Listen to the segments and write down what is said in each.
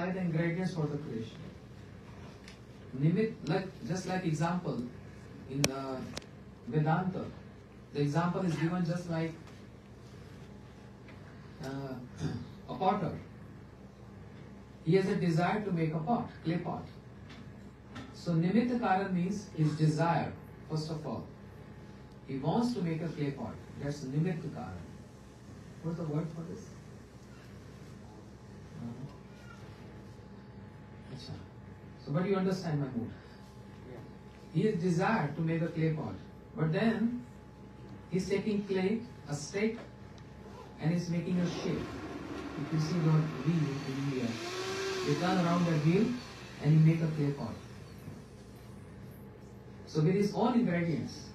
supply the ingredients for the creation. Just like example in the Vedanta, the example is given just like a potter. He has a desire to make a pot, clay pot. So Nimitta Karan means his desire, first of all. He wants to make a clay pot. That's Nimitta Karan. What's the word for this? So, but you understand my mood. He has desire to make a clay pot. But then, he's taking clay, a stick, and he's making a shape. If you see the wheel in India, they turn around that wheel and he make a clay pot. So with his own ingredients,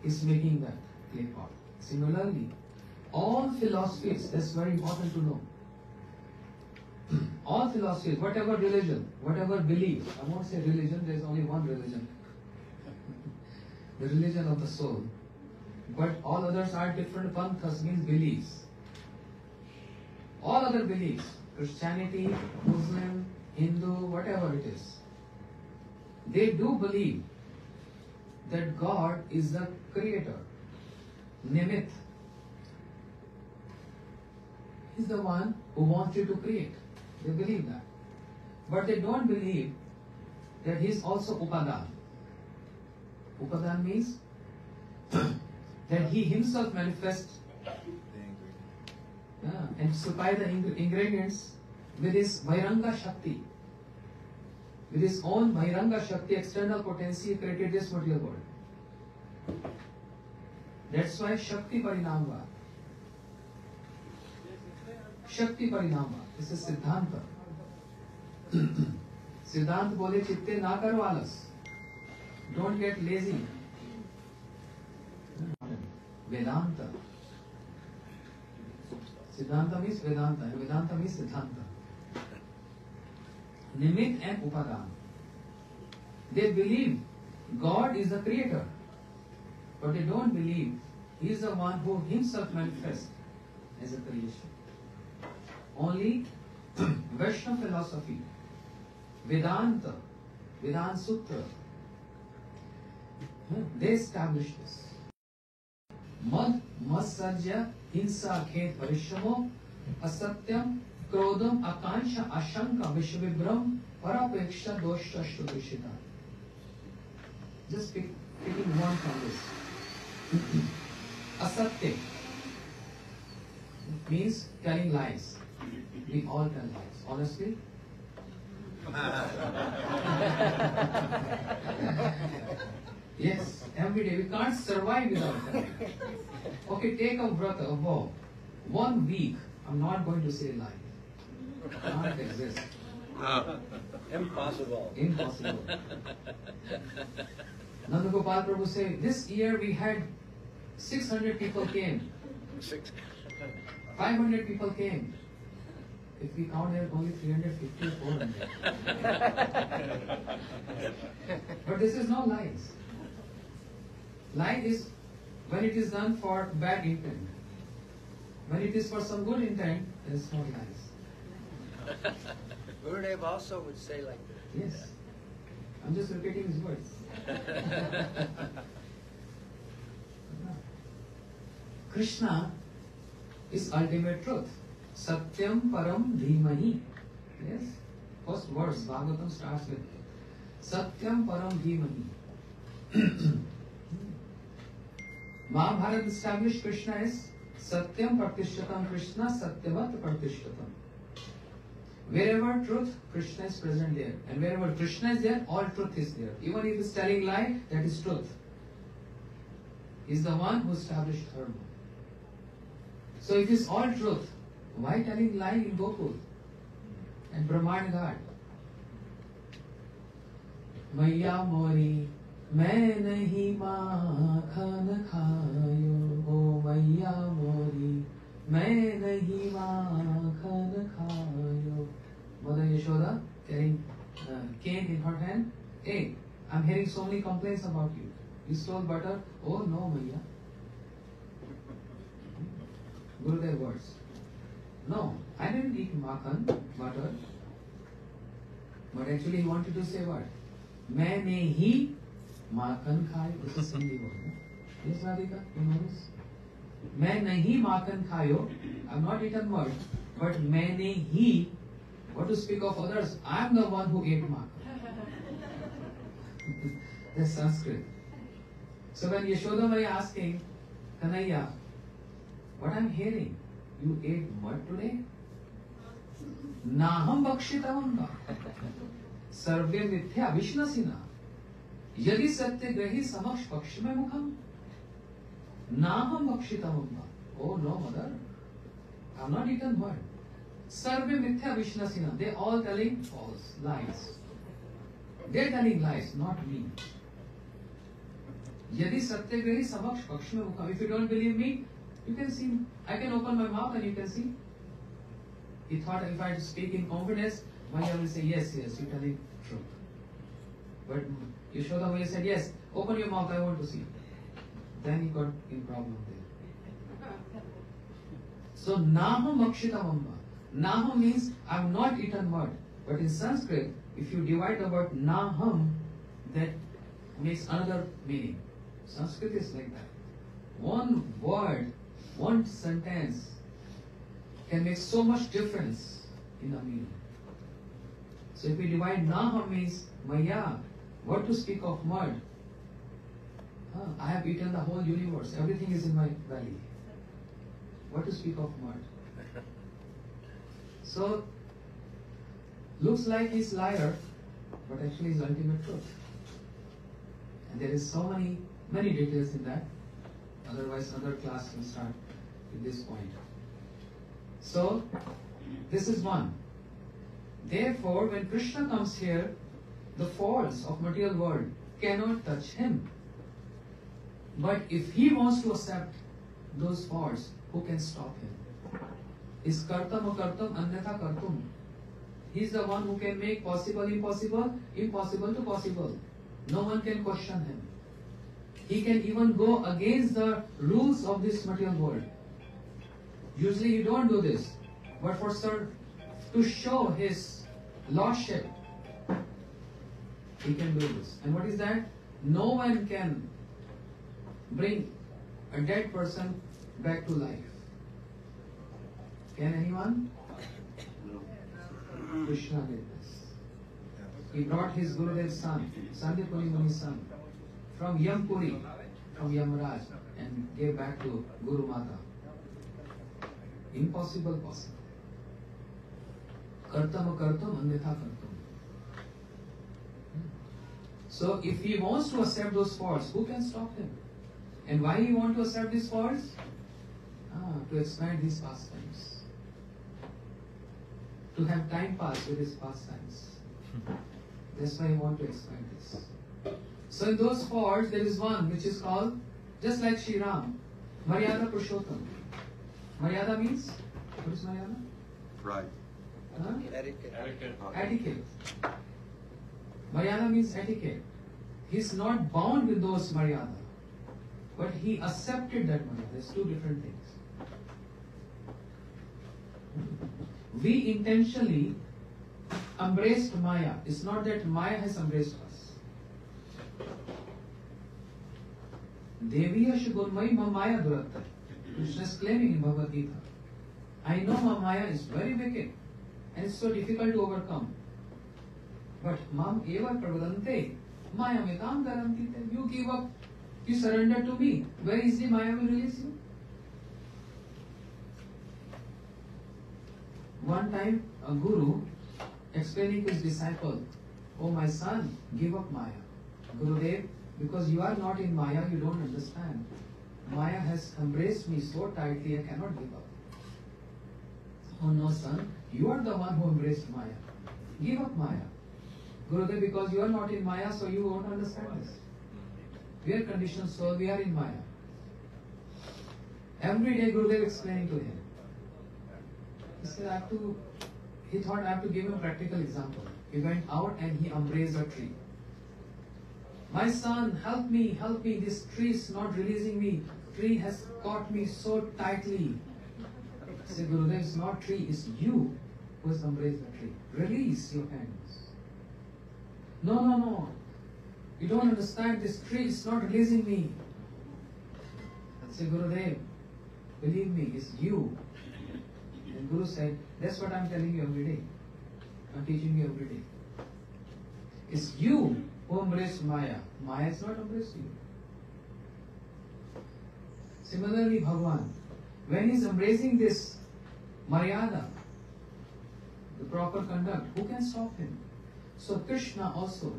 he's making that clay pot. Similarly, all philosophies, that's very important to know. All philosophies, whatever religion, whatever belief, I won't say religion, there's only one religion. The religion of the soul. But all others are different. Panthas means beliefs. All other beliefs, Christianity, Muslim, Hindu, whatever it is, they do believe that God is the creator. Nimit. He's the one who wants you to create. They believe that. But they don't believe that he is also Upadan. Upadan means that he himself manifests and supply the ingredients with his Vairanga Shakti. With his own Vairanga Shakti, external potency, he created this material world. That's why Shakti Parinamva. Shakti Parinamva. This is Siddhanta. Siddhanta bole chitte na karo alas. Don't get lazy. Vedanta. Siddhanta means Vedanta, and Vedanta means Siddhanta. Nimit and Upadan. They believe God is the creator, but they don't believe He is the one who himself manifests as a creation. Only Vaishnava philosophy, Vedanta, Vedanta Sutra, they establish this. Mad, Masajya, Hinsa, Khet, Parishamo, Asatyam, Krodam, Akansha, Ashanka, Vishvibram, Parapeksha, Dosha, Shudrishita. Just picking one from this. Asatya means telling lies. We all tell lies. Honestly? Yes, every day. We can't survive without that. Okay, take a brother, a vow. 1 week, I'm not going to say lie. Can't exist. Impossible. Impossible. Nanda Gopal Prabhu said, this year we had 600 people came. 500 people came. If we count here, only 350 or 400. But this is no lies. Lie is when it is done for bad intent. When it is for some good intent, there is no lies. Gurudev also would say like that. Yes. I'm just repeating his words. Krishna is ultimate truth. Satyam Param Dhimahi. Yes. First verse, Bhagavatam starts with Satyam Param Dhimahi. Mahabharata established Krishna as Satyam Pratishtatam Krishna, Satyavat Pratishtatam. Wherever truth, Krishna is present there. And wherever Krishna is there, all truth is there. Even if he is telling lie, that is truth. He is the one who established dharma. So if it is all truth, why telling lie in Gokul and Brahman God? Maya Mori, main nahi maakhan khayo. Oh Maya Mori, main nahi maakhan khayo. Mother Yashoda carrying cane in her hand. Hey, I'm hearing so many complaints about you. You stole butter. Oh no, Maya. Gurudev words. No, I didn't eat makhan, butter. But actually he wanted to say what? मैंने ही माखन खाया. This is Hindi word. Yes, Radhika, you know this? मैं नहीं माखन खायो. I'm not eaten mud. But मैंने ही, what to speak of others? I am the one who ate makhan. That's Sanskrit. So when Yashoda Maya asking, Kanhaiya, what I'm hearing, you ate mud today? Naham bhakshitamamba. Sarve mithya vishnasina. Yadi satyagrahi samaksh pakshme mukham. Naham bhakshitamamba. Oh no, mother. I'm not eaten mud. Sarve mithya vishnasina. They all telling false, lies. They're telling lies, not me. Yadi satyagrahi samaksh pakshme mukham. If you don't believe me, you can see. I can open my mouth and you can see. He thought if I speak in confidence, Maya will say, yes, yes, you're telling truth. But Yashoda Maya said, yes, open your mouth, I want to see. Then he got in problem there. So, Naham Akshitamamba. Naham means I have not eaten mud. But in Sanskrit, if you divide the word Naham, that makes another meaning. Sanskrit is like that. One word, one sentence can make so much difference in the meaning. So if we divide Naham means Maya, what to speak of mud? I have eaten the whole universe. Everything is in my belly. What to speak of mud? So looks like he's liar, but actually is ultimate truth. And there is so many details in that. Otherwise another class will start with this point. So, this is one. Therefore, when Krishna comes here, the faults of material world cannot touch him. But if he wants to accept those faults, who can stop him? Is kartam akartam anyatha kartum. He is the one who can make possible impossible, impossible to possible. No one can question him. He can even go against the rules of this material world. Usually you don't do this, but for Sir to show his lordship, he can do this. And what is that? No one can bring a dead person back to life. Can anyone? Krishna did this. He brought his Gurudev's son, Sandipuri Muni's son, from Yampuri, from Yamraj, and gave back to Guru Mata. Impossible, possible. Kartam kartam anyatha kartam. So if he wants to accept those faults, who can stop him? And why he want to accept these faults? To expand his pastimes. To have time pass with his pastimes. That's why he want to expand this. So in those faults, there is one which is called, just like Shri Ram, Maryada Purushottam. Maryada means? What is Maryada? Right. Etiquette. Maryada means etiquette. He is not bound with those Maryada, but he accepted that Maryada. There's two different things. We intentionally embraced Maya. It's not that Maya has embraced us. Deviya Shugurmai Mamaya Duratta. Krishna is claiming in Bhagavad Gita. I know Maya is very wicked and it's so difficult to overcome. But Mam Eva Pravadante, Maya Metam Garantite. You give up, you surrender to me. Very easily Maya will release you. One time, a guru explaining to his disciple, oh my son, give up Maya. Gurudev, because you are not in Maya, you don't understand. Maya has embraced me so tightly, I cannot give up. Oh no son, you are the one who embraced Maya. Give up Maya. Gurudev, because you are not in Maya, so you won't understand this. We are conditioned soul, we are in Maya. Every day Gurudev explaining to him. He said, he thought I have to give him a practical example. He went out and he embraced a tree. My son, help me, this tree is not releasing me. Tree has caught me so tightly. He said, Gurudev, it's not tree, it's you who has embraced the tree. Release your hands. No. You don't understand. This tree is not releasing me. I say, Gurudev, believe me, it's you. And Guru said, that's what I'm telling you every day. I'm teaching you every day. It's you who embrace Maya. Maya is not embracing you. Similarly, Bhagavan, when he is embracing this Maryada, the proper conduct, who can stop him? So Krishna also,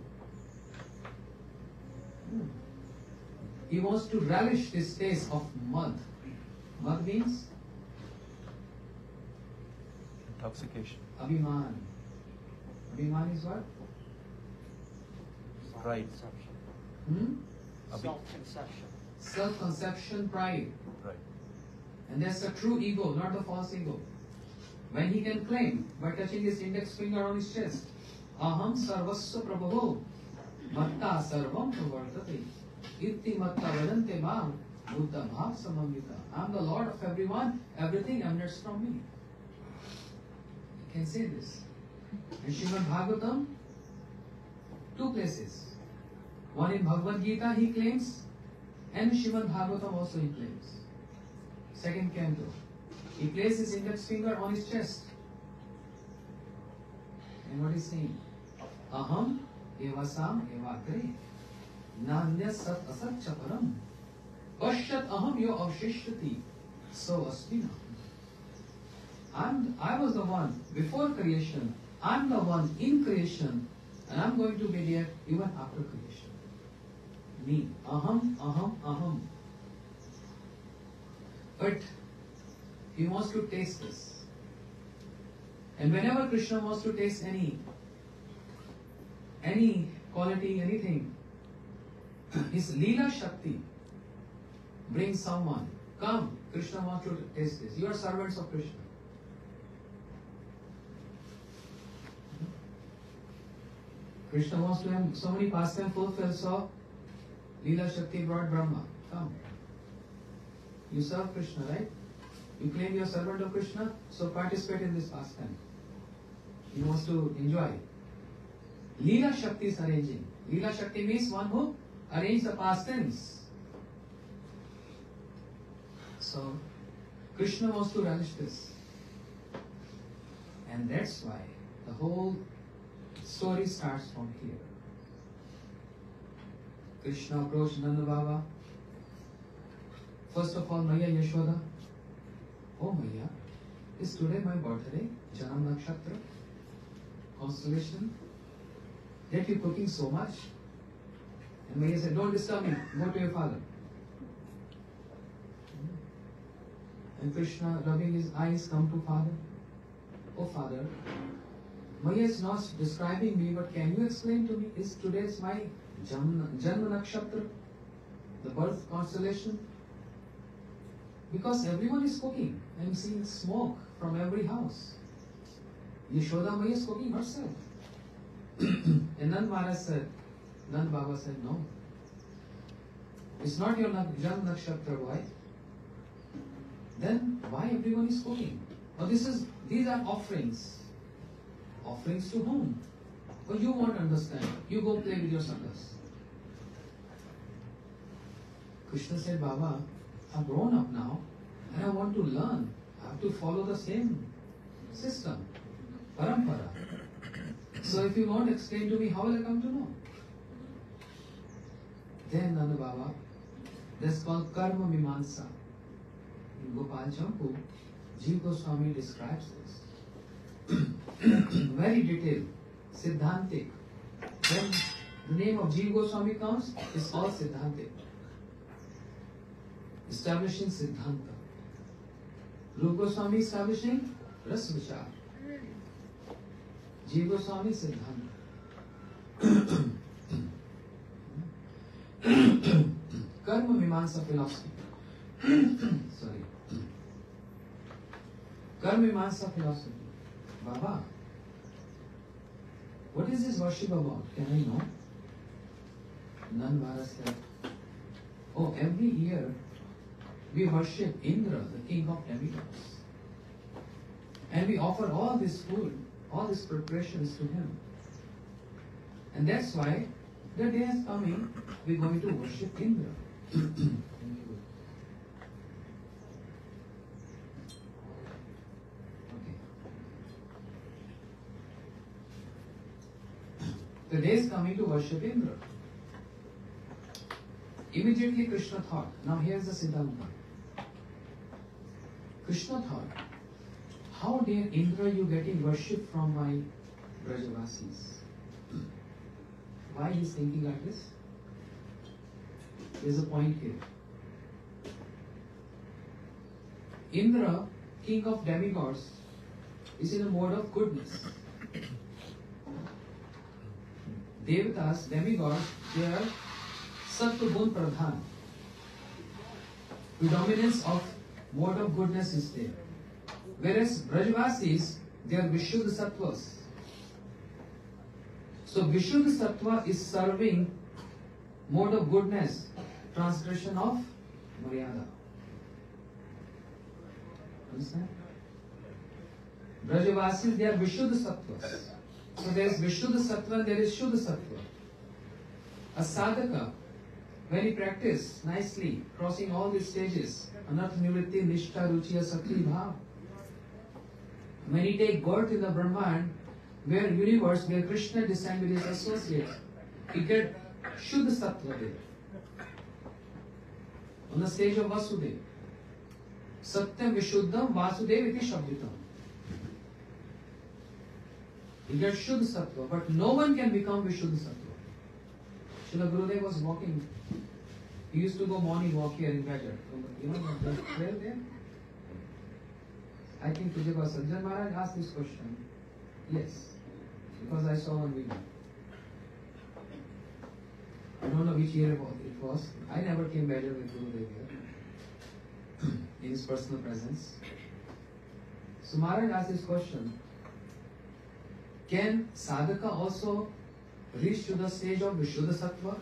he wants to relish this taste of mud. Mud means? Intoxication. Abhiman. Abhiman is what? Pride. Self-conception. Self-conception, pride. Right. And that's the true ego, not the false ego. When he can claim by touching his index finger on his chest, Aham sarvasya prabho, matta sarvam pravartate, itti matta vedante mam, buddha bhav samamyuta. I'm the Lord of everyone, everything emanates from me. He can say this. In Srimad Bhagavatam, 2 places. One in Bhagavad Gita he claims, and in Srimad Bhagavatam also he claims. Second canto. He places his index finger on his chest. And what is saying? Aham evasam evakre nanya sat asat chaparam pashyat aham yo avshishtati so asmina. I was the one before creation. I'm the one in creation, and I'm going to be there even after creation. Me. Aham, aham, aham. But he wants to taste this. And whenever Krishna wants to taste any quality, anything, his Leela Shakti brings someone. Come, Krishna wants to taste this. You are servants of Krishna. Krishna wants to have so many pastimes fulfilled, so Leela Shakti brought Brahma. Come. You serve Krishna, right? You claim you are servant of Krishna, so participate in this pastime. He wants to enjoy. Leela Shakti is arranging. Leela Shakti means one who arranges the pastimes. So, Krishna wants to relish this. And that's why the whole story starts from here. Krishna approached Nanda Baba. First of all, Maya Yashoda. Oh Maya, is today my birthday? Janam Nakshatra? Constellation? Yet you cooking so much? And Maya said, don't disturb me, go to your father. And Krishna, rubbing his eyes, come to father. Oh father, Maya is not describing me, but can you explain to me, is today's my Janma Nakshatra, the birth constellation? Because everyone is cooking. I am seeing smoke from every house. Yashoda Maya is cooking herself. And Nand Baba said, no. It's not your Janma Nakshatra, why? Then why everyone is cooking? Oh, these are offerings. Offerings to whom? Oh, you won't understand. You go play with your sanghas. Krishna said, Baba, I'm grown up now and I want to learn. I have to follow the same system, parampara. So if you won't explain to me, how will I come to know? Then Nanda Baba, that's called Karma Mimansa. In Gopal Champu, Jiva Goswami describes this. Very detailed, Siddhantik. When the name of Jiva Goswami comes, it's all Siddhantik. Establishing Siddhanta. Rupa Goswami establishing Ras Vichar. Jiva Goswami Siddhanta. Karma Mimamsa philosophy. Sorry. Karma Mimamsa philosophy. Baba, what is this worship about? Can I know? Nand Baba said, oh, every year we worship Indra, the king of demigods. And we offer all this food, all these preparations to him. And that's why the day is coming, we're going to worship Indra. The day is coming to worship Indra. Immediately Krishna thought, now here's the Siddhanta. Krishna thought, how dare Indra you getting worship from my Brajavasis? Why he's thinking like this? There's a point here. Indra, king of demigods, is in a mode of goodness. Devatas, demigods, they are Sattva Gun Pradhan. Predominance of mode of goodness is there. Whereas Brajavasis, they are Vishuddha Sattvas. So Vishuddha Sattva is serving mode of goodness, transgression of Maryada. Understand? Brajavasis, they are Vishuddha Sattvas. So there is Vishuddha Sattva and there is Shuddha Sattva. A sadhaka, when he practices nicely, crossing all these stages, Anartha Nivritti, Nishtha, Ruchiya, Sakti, Bhav. When he take birth in the Brahman, where universe, where Krishna descend with his associates, he get Shuddha Sattva there. On the stage of Vasudeva. Satyam Vishuddham Vasudeva iti Shabditam. He gets Shuddha Sattva, but no one can become Vishuddha Sattva. Srila Gurudev was walking. He used to go morning walk here in Gadget. You know the trail there? I think Pujapa Sajjan Maharaj asked this question. Yes, because I saw one video. I don't know which year it was. I never came better with Gurudev here in his personal presence. So Maharaj asked this question. Can sadhaka also reach to the stage of Vishuddha Sattva?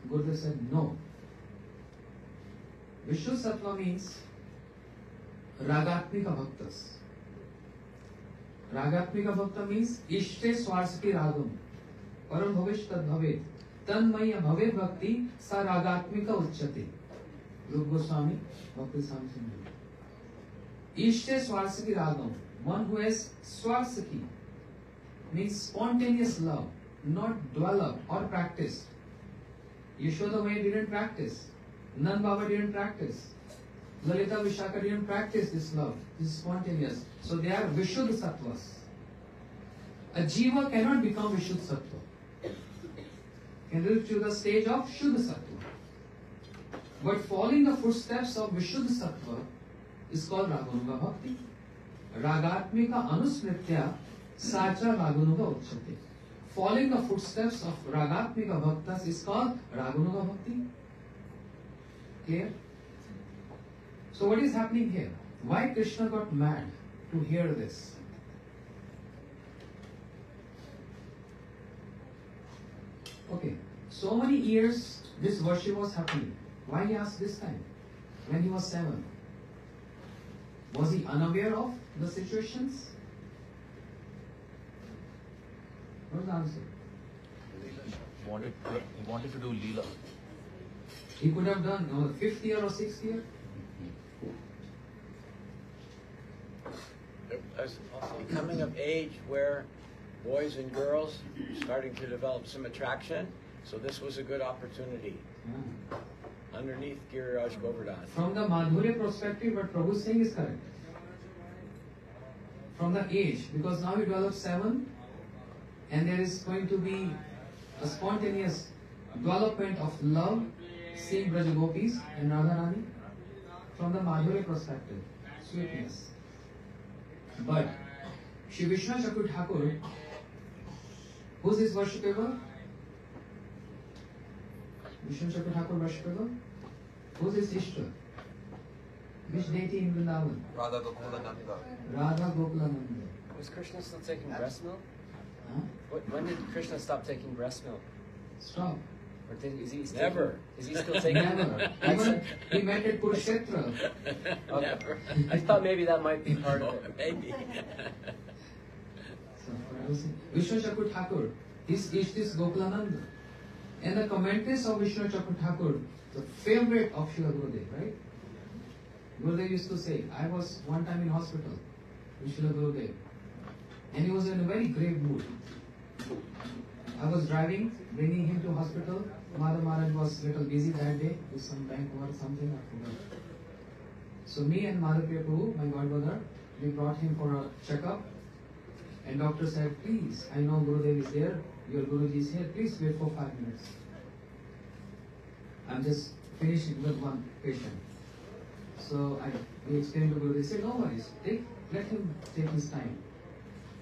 Gurudev said no. Vishuddha Sattva means Ragatmika Bhaktas. Ragatmika Bhakta means Ishte Swarsaki Ragam. Param Bhavish Tad Bhavet. Tanmaya Bhavet Bhakti Sa Ragatmika Uchyate. Rup Goswami, Bhakti Swami Sundar. Ishte Swarsaki Ragam. One who has Swarsaki means spontaneous love, not developed or practiced. Yashoda Maya didn't practice. Nand Baba didn't practice. Lalita Vishaka didn't practice this love. This is spontaneous. So they are Vishuddha Sattvas. A Jiva cannot become Vishuddha Sattva. Can reach to the stage of Shuddha Sattva. But following the footsteps of Vishuddha Sattva is called Raganuga Bhakti. Ragatmika Anusmritya Sacha Raganuga Uchyate. Following the footsteps of Ragatmika Bhaktas is called Raganuga Bhakti. Clear? So what is happening here? Why Krishna got mad to hear this? Okay, so many years this worship was happening. Why he asked this time? When he was 7. Was he unaware of the situations? What's the answer? He wanted to do Leela. He could have done the 5th year or 6th year. There's also coming of age where boys and girls starting to develop some attraction, so this was a good opportunity. Underneath Giriraj Govardhan. From the Madhurya perspective, what Prabhu is saying is correct. From the age, because now you develop 7, and there is going to be a spontaneous development of love, seeing Braj Gopis and Radharani. From the Madhurya perspective, sweetness. But Shri Vishnu Chakur Thakur, who's his worshipable? Vishnu Chakur Thakur worshipable? Who's his Ishta? Which deity in Vrindavan? Radha Gokulananda. Radha Gokulananda. Was Krishna still taking breast milk? Huh? When did Krishna stop taking breast milk? Stop. Or is he still Never. Is he still taking Never. Even he met at Kurukshetra. Okay. Never. I thought maybe that might be part of it. Maybe. So, what I was saying, Vishnu Chakur Thakur, his Ishta is Gokulananda. And the commentaries of Vishnu Chakra Thakur, the favorite of Srila Gurudev, right? Gurudev used to say, I was one time in hospital with Srila Gurudev, and he was in a very grave mood. I was driving, bringing him to hospital. Madhav Maharaj was a little busy that day with some bank work or something, I forgot. So me and Madhav Prabhu, my godbrother, we brought him for a checkup. And doctor said, please, I know Gurudev is there, your Guruji is here, please wait for 5 minutes. I'm just finishing with one patient. So we explained to Gurudev, he said, no worries, let him take his time.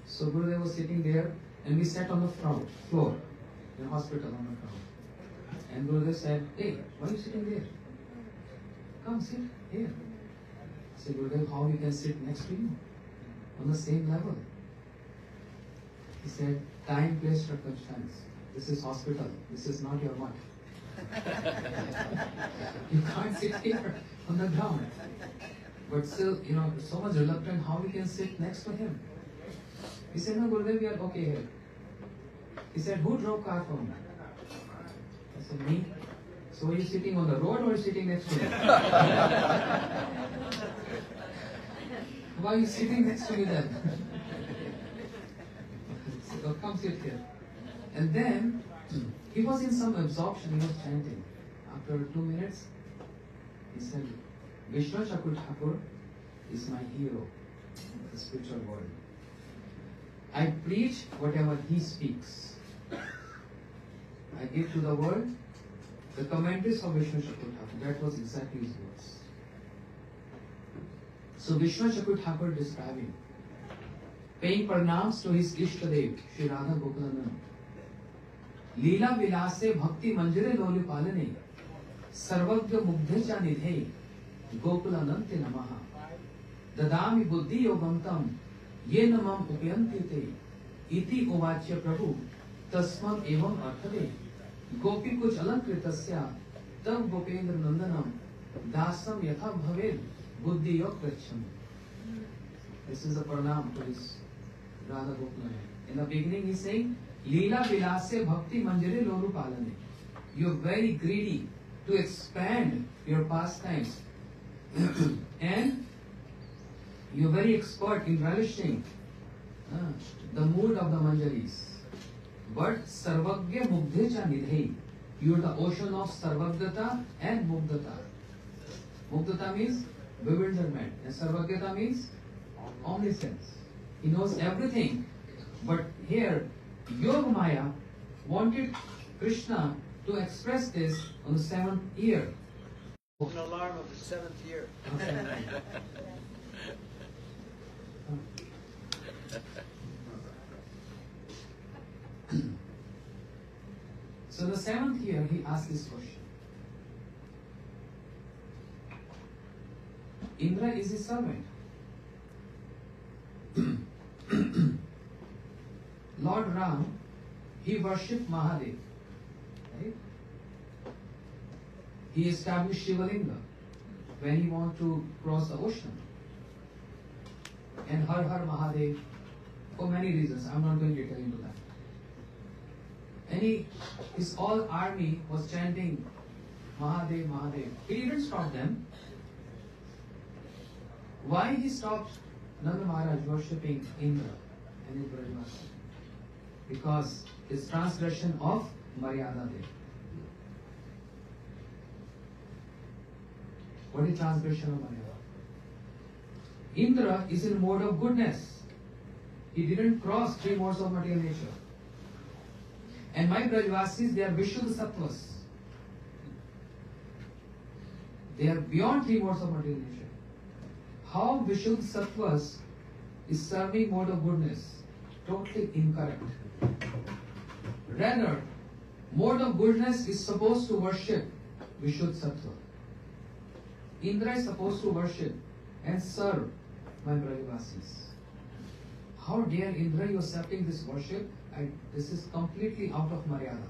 So Gurudev was sitting there, and we sat on the floor in hospital on the ground. And Gurudev said, hey, why are you sitting there? Come sit here. I said, Gurudev, how we can sit next to you on the same level? He said, time, place, circumstance. This is hospital. This is not your wife. You can't sit here on the ground. But still, so much reluctant, how we can sit next to him? He said, no, Gurudev, we are okay here. He said, who drove car for me? I said, me. So are you sitting on the road or are you sitting next to me? Why are you sitting next to me then? So come sit here. And then, he was in some absorption, he was chanting. After 2 minutes, he said, Vishnu Chakra Thakur is my hero in the spiritual world. I preach whatever he speaks. I give to the world the commentaries of Vishnu Chakra Thakur. That was exactly his words. So Vishnu Chakra Thakur describing, paying pranams to his Ishtadev, Shri Radha Gokulananda. Leela Vilase Bhakti Manjire Loli Palane, Sarvagya Mugdhecha Nidhe, Gokulanante Namaha. Dadami Buddhi Yogamtam, Ye Namam Upyantite, Iti Uvachya Prabhu, Tasmam Evam Arthade, Gopi Kuch Alankritasya, Tam Gopendra Nandanam, Dasam Yatha Bhaved, Buddhi Yog Pracham. This is the pranam to his Radha Gokulananda. In the beginning he is saying, Leela Vilase Bhakti Manjare Lolu Palane. You are very greedy to expand your pastimes. And you are very expert in relishing the mood of the Manjaris. But Sarvagya Mugdhecha Nidhe. You are the ocean of Sarvagdata and Mugdata. Mugdata means bewilderment. And Sarvagyata means omniscience. He knows everything. But here, Yoga Maya wanted Krishna to express this on the 7th year. An alarm of the 7th year. So the 7th year he asked this question. Indra is his servant. Lord Ram, he worshipped Mahadev. Right? He established Shivalinga when he wanted to cross the ocean. And Har Har Mahadev, for many reasons, I'm not going to get into that. And his whole army was chanting Mahadev, Mahadev. He didn't stop them. Why he stopped Nanda Maharaj worshipping Indra and his Brajvasi? Because his transgression of Maryada there. What is transgression of Maryada? Indra is in mode of goodness. He didn't cross 3 modes of material nature. And my Brajvasis, they are Vishuddha Sattvas. They are beyond 3 modes of material nature. How Vishuddha Sattvas is serving mode of goodness? Totally incorrect. Rather, mode of goodness is supposed to worship Vishuddha Sattva. Indra is supposed to worship and serve my Brajvasis. How dare Indra you accepting this worship? This is completely out of Maryada.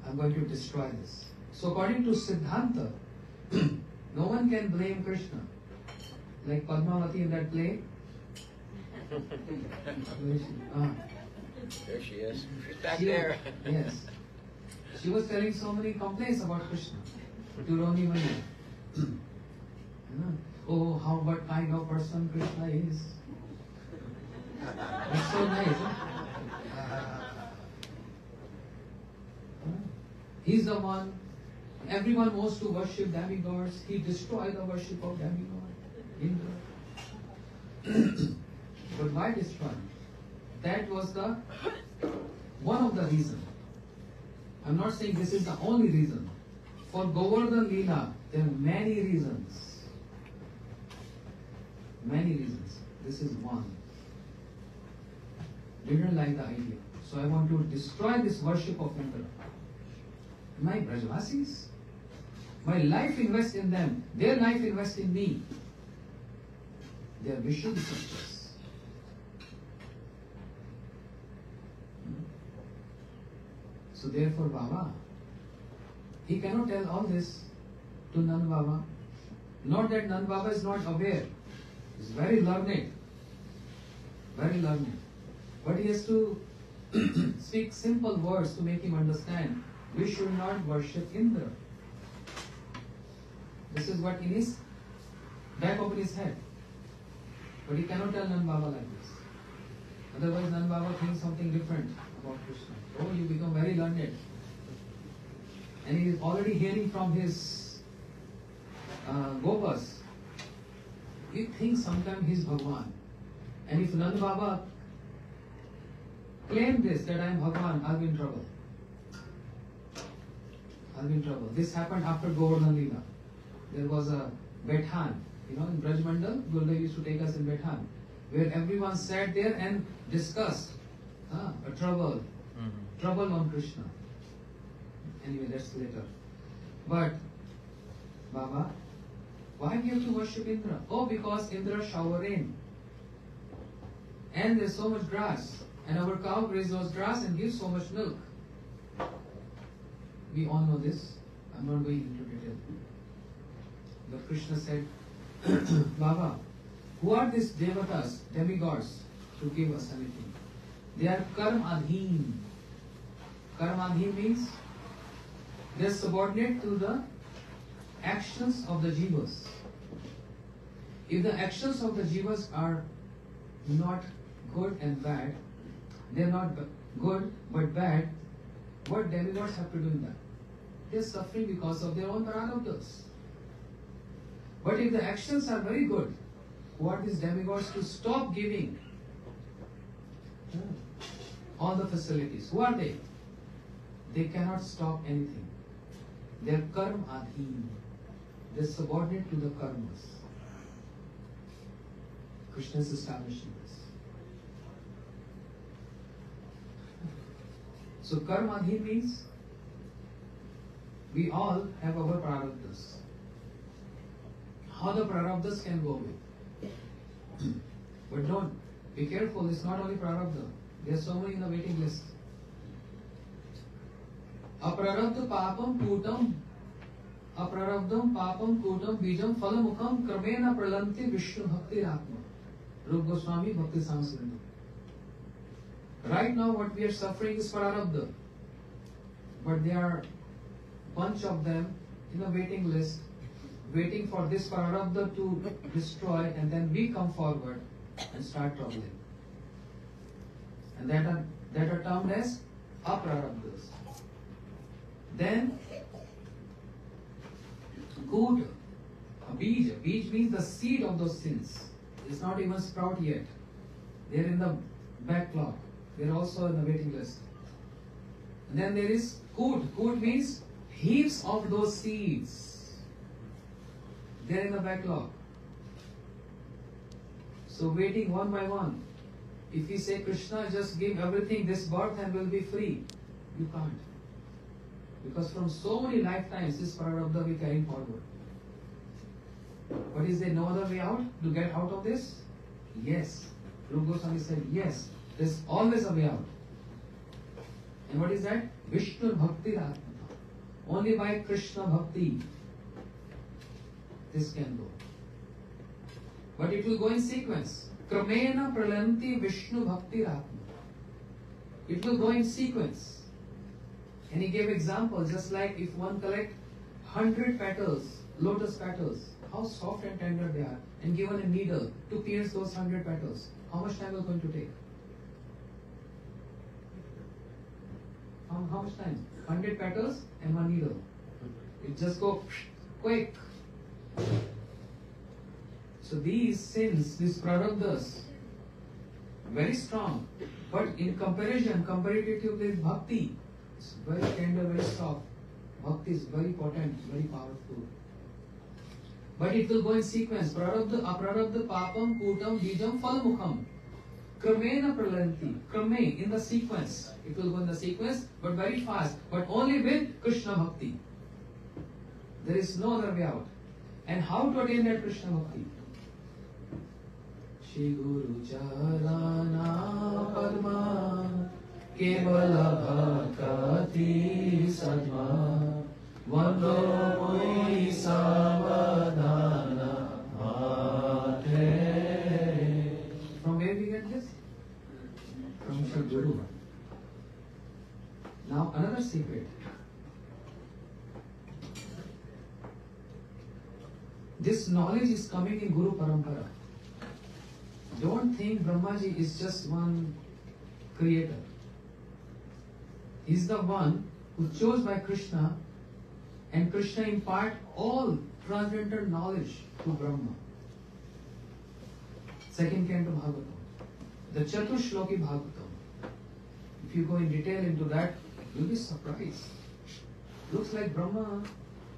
I'm going to destroy this. So according to Siddhanta, no one can blame Krishna. Like Padmavati in that play. There she is. She's back She- there. Yes. She was telling so many complaints about Krishna to Roni Mani. Oh, what kind of person Krishna is. That's so nice. He's the one. Everyone wants to worship demigods. He destroyed the worship of demigods. Indra. But why destroy? That was the one of the reasons. I'm not saying this is the only reason. For Govardhan Leela, there are many reasons. Many reasons. This is one. Didn't like the idea. So I want to destroy this worship of Indra. My Brajvasis, my life invest in them. Their life invest in me. They are Vishnu disciples. So therefore Baba, he cannot tell all this to Nand Baba. Not that Nand Baba is not aware. He's very learned. Very learned. But he has to speak simple words to make him understand. We should not worship Indra. This is what in his back of his head. But he cannot tell Nand Baba like this. Otherwise Nand Baba thinks something different about Krishna. Oh, you become very learned. And he is already hearing from his Gopas. He thinks sometimes he is Bhagwan. And if Nand Baba claim this, that I am Bhagwan, I'll be in trouble. I'll be in trouble. This happened after Govardhan Leela. There was a Bethan. In Braj Mandal, Gurudev used to take us in Bethan, where everyone sat there and discussed a trouble on Krishna. Anyway, that's later. But, Baba, why we have to worship Indra? Oh, because Indra shower rain. And there's so much grass. And our cow grazes those grass and gives so much milk. We all know this. I'm not going into detail. But Krishna said, Baba, who are these devatas, demigods, to give us anything? They are karmadhin. Karmadhin means they are subordinate to the actions of the jivas. If the actions of the jivas are not good and bad, they are not good but bad, what demigods have to do in that? They are suffering because of their own prarabdhas. But if the actions are very good, who are these demigods to stop giving all the facilities? Who are they? They cannot stop anything. They are karma adhin. They are subordinate to the karmas. Krishna is establishing this. So karma adhin means we all have our prarabdhas. How the prarabdhas can go away. But don't, be careful, it's not only prarabdha. There are so many in the waiting list. Aprarabdha papam kutam aprarabdam papam kutam bijam phalamukam kramena pralanti Vishnu bhakti atma. Rupa Goswami Bhakti Samsrindu. Right now what we are suffering is prarabdha. But there are bunch of them in the waiting list, waiting for this prarabdha to destroy, and then we come forward and start troubling. And that are termed as aprarabdhas. Then good, a bij. Bij means the seed of those sins. It's not even sprout yet. They're in the backlog. They're also in the waiting list. And then there is good. Good means heaps of those seeds. They're in the backlog. So waiting one by one. If we say Krishna, just give everything this birth and we'll be free. You can't. Because from so many lifetimes this prarabdha we carry forward. But is there no other way out to get out of this? Yes. Rupa Goswami said yes. There's always a way out. And what is that? Vishnu bhakti atma. Only by Krishna bhakti this can go. But it will go in sequence. Kramena pralanti Vishnu bhakti atma. It will go in sequence. And he gave examples, just like if one collect 100 petals, lotus petals, how soft and tender they are, and given a needle to pierce those 100 petals, how much time will going to take? How much time? 100 petals and one needle. It just go quick. So these sins, these prarabdhas, very strong. But in comparison, comparative with bhakti, it's very tender, very soft. Bhakti is very potent, very powerful. But it will go in sequence. Prarabdha, aprarabdha, papam, putam, bijam, phalmukham. Kramena pralanti. Krame, in the sequence. It will go in the sequence, but very fast. But only with Krishna Bhakti. There is no other way out. And how to attain that Krishna Bhakti? Shri Guru Charana Padma Kevala Bhakati Sadma Vando Mui Savadana Mate. From where we get this? From Shri Guru. Now another secret. This knowledge is coming in Guru Parampara. Don't think Brahmaji is just one creator. He's the one who chose by Krishna, and Krishna impart all transcendental knowledge to Brahma. Second canto Bhagavatam. The Chatushloki Bhagavatam. If you go in detail into that, you'll be surprised. Looks like Brahma,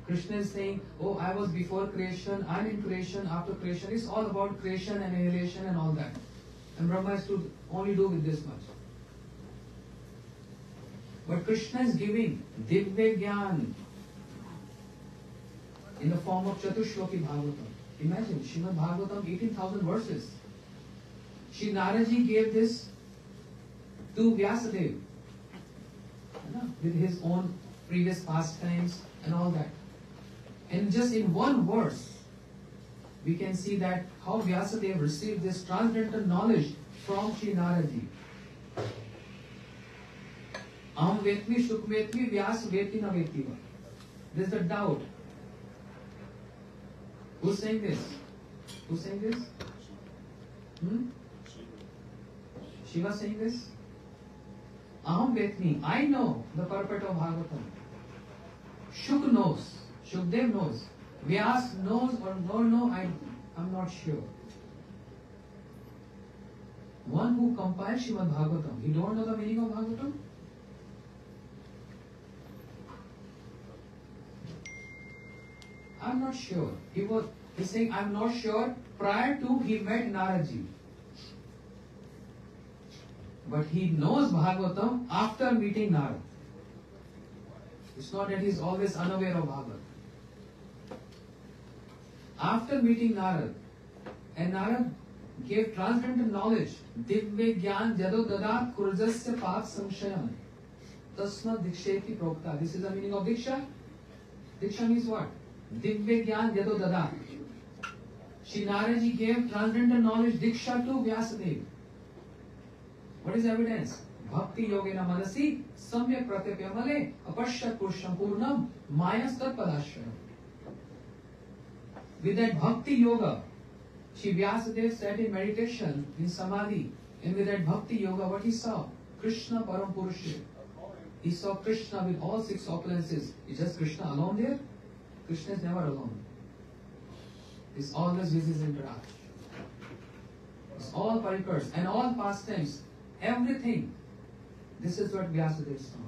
Krishna is saying, oh, I was before creation, I'm in creation, after creation. It's all about creation and annihilation and all that. And Brahma has to only do with this much. But Krishna is giving Divya Gyan in the form of Chatushloki Bhagavatam. Imagine, Srimad Bhagavatam, 18,000 verses. Shri Naraji gave this to Vyasadeva with his own previous pastimes and all that. And just in one verse, we can see that how Vyasadeva received this transcendental knowledge from Shri Naraji. Aham vetmi shuk vetmi vyas veti na vetiva. There's a doubt. Who's saying this? Who's saying this? Shiva saying this? Aham vetmi. I know the purport of Bhagavatam. Shuk knows. Shukdev knows. Vyas knows or no, I'm not sure. One who compiled Srimad Bhagavatam, he don't know the meaning of Bhagavatam? I'm not sure. He's saying, I'm not sure prior to he met Naraji. But he knows Bhagavatam after meeting Narad. It's not that he's always unaware of Bhagavatam. After meeting Narad, and Narad gave transcendental knowledge, Divya Gyan Jado Dada Kurjasya Pak Samshayam Tasma Diksheti Prokta. This is the meaning of Diksha. Diksha means what? Divya Gyan Jado Dada. Shri Naraji gave transcendental knowledge Diksha to Vyasadeva. What is evidence? Bhakti Yogena Manasi Samyak Pratyapyamale Apashyat Purusham Purnam Mayas Tatpadashrayam. With that Bhakti Yoga, Shri Vyasadeva sat in meditation, in Samadhi, and with that Bhakti Yoga, what he saw? Krishna Param Purusha. He saw Krishna with all six opulences. Is just Krishna alone there? Krishna is never alone. He's always with his interact. It's all parikars and all pastimes, everything. This is what Vyasadeva saw.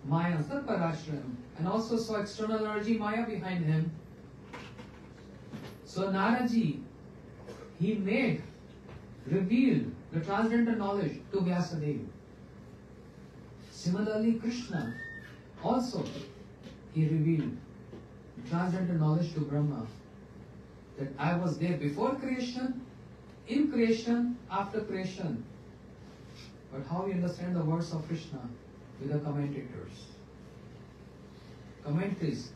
Maya, Satparashrayam, and also saw external energy, Maya behind him. So Naraji, he revealed the transcendental knowledge to Vyasadeva. Similarly, Krishna also, he revealed transcendental knowledge to Brahma. That I was there before creation, in creation, after creation. But how we understand the words of Krishna? With the commentators. Commentaries.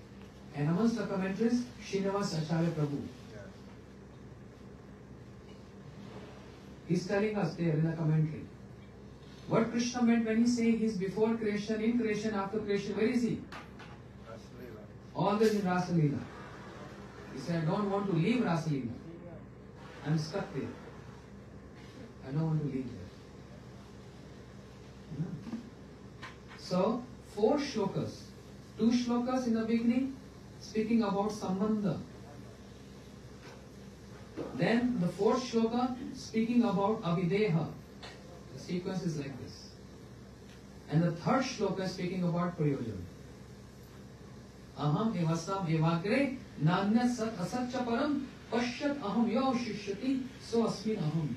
And amongst the commentaries, Srinivas Acharya Prabhu. He's telling us there in the commentary. What Krishna meant when he say he's before creation, in creation, after creation, where is he? Always in Rasa Leela. He said, I don't want to leave Rasa Leela. I'm stuck there. I don't want to leave there. Yeah. So, 4 shlokas. 2 shlokas in the beginning, speaking about Sambandha. Then the 4th shloka, speaking about Avideha. The sequence is like this. And the 3rd shloka, speaking about Prayojan. Aham evasam evagre nanya sat asatcha param pashyat aham yav shishyati so asmin aham.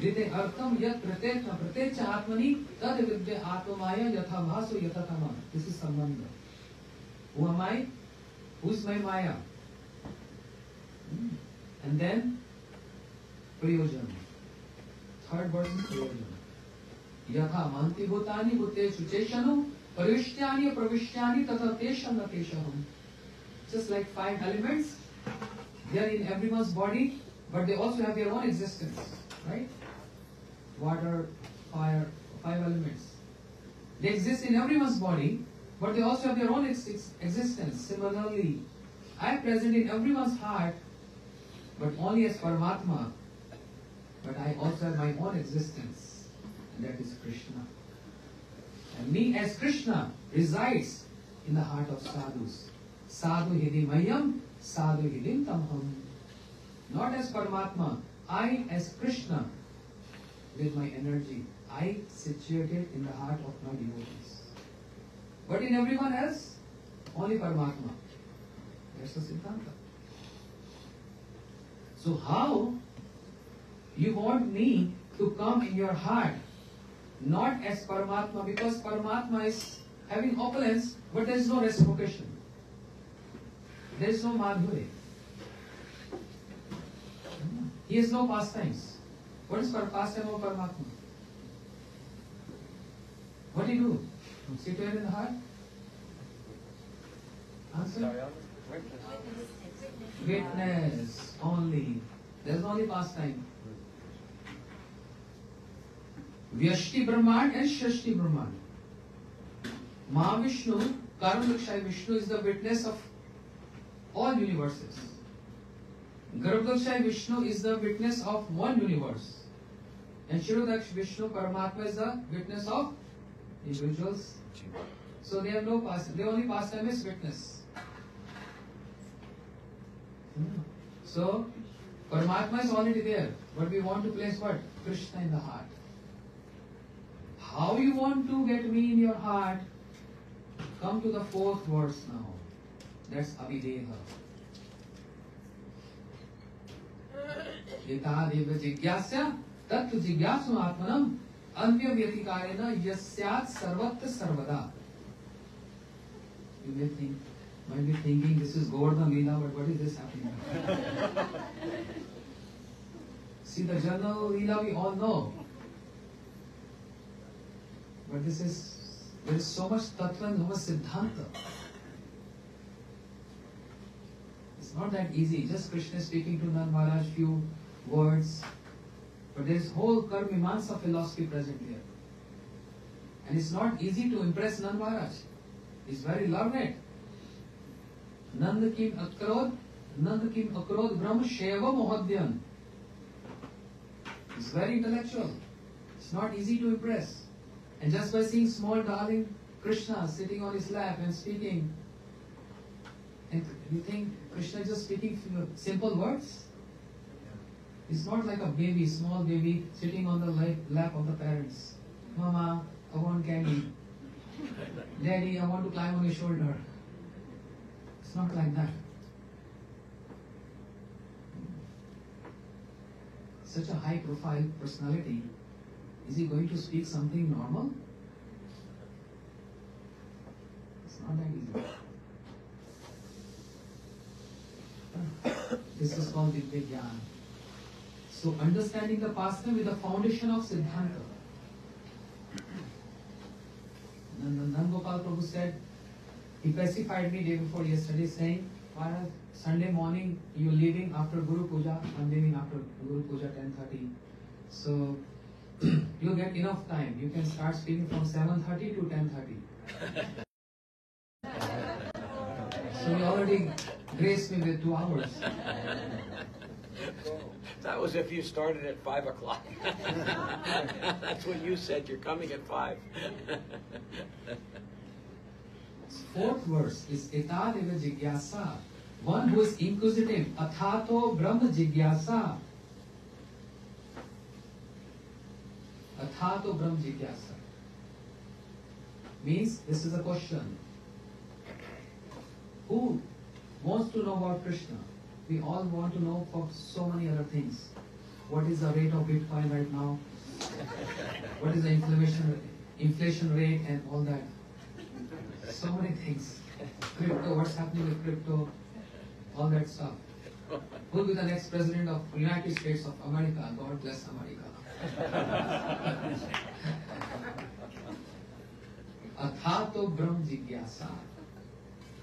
Rite artham yat pratetna pratecha atmani tad vidya atmaya yatha bhaso yatha kama. This is Sambandha. Who am I? Who is my Maya? And then Prayojan. 3rd verse is Prayojan. Yatha manti bhutani bhutechu cheshanu Parishyani pravishyani tatha tesham na tesham. Just like 5 elements, they are in everyone's body, but they also have their own existence, right? Water, fire, 5 elements. They exist in everyone's body, but they also have their own existence. Similarly, I am present in everyone's heart, but only as Paramatma. But I also have my own existence, and that is Krishna. And me as Krishna resides in the heart of sadhus. Sadhu hidimayam, sadhu hidim tamham. Not as Paramatma, I as Krishna with my energy. I situated in the heart of my devotees. But in everyone else, only Paramatma. That's the Siddhanta. So how you want me to come in your heart? Not as Paramatma, because Paramatma is having opulence, but there is no reciprocation. There is no madhurya. He has no pastimes. What is pastime of Paramatma? What do you do? Sit here in the heart? Answer? Witness only. There is only pastime. Vyashti Brahman and Shashti Brahman. Mahavishnu, Karamdakshay Vishnu is the witness of all universes. Garbhadakshay Vishnu is the witness of one universe. And Shirodaksh Vishnu, Paramatma is the witness of individuals. So they have no pastime. The only pastime is witness. So Paramatma is already there. But we want to place what? Krishna in the heart. How you want to get me in your heart? Come to the 4th verse now. That's Avideha. Etadeva jigyasya tattu jigyasu atmanam anya vyatikarena yasyat sarvatra sarvada. You might be thinking this is Govardhan Leela, but what is this happening? See, the general Leela we all know. But there is so much tattva and so much siddhanta. It's not that easy. Just Krishna speaking to Nand Maharaj few words. But there is whole Karmimansa philosophy present here. And it's not easy to impress Nand Maharaj. He's very learned. Nand kim akrod brahma sheva mohadyan. He's very intellectual. It's not easy to impress. And just by seeing small darling Krishna sitting on his lap and speaking, and you think Krishna is just speaking simple words? It's not like a baby, small baby sitting on the lap of the parents. Mama, I want candy. Daddy, I want to climb on your shoulder. It's not like that. Such a high profile personality. Is he going to speak something normal? It's not that easy. This is called Divya Jnana. So understanding the pastime with the foundation of Siddhanta. Nand Gopal Prabhu said, he pacified me day before yesterday saying, Maharaj, Sunday morning you're leaving after Guru Puja, I'm leaving after Guru Puja 10:30. So you get enough time. You can start speaking from 7:30 to 10:30. So you already graced me with 2 hours. That was if you started at 5 o'clock. That's what you said. You're coming at 5. Fourth verse is Etad eva jigyasa. One who is inquisitive. Athato brahma jigyasa. Athato brahma jigyasa. Means this is a question. Who wants to know about Krishna? We all want to know for so many other things. What is the rate of Bitcoin right now? What is the inflation rate and all that? So many things. Crypto, what's happening with crypto? All that stuff. Who will be the next president of United States of America? God bless America. Athato Brahm Jigyasa.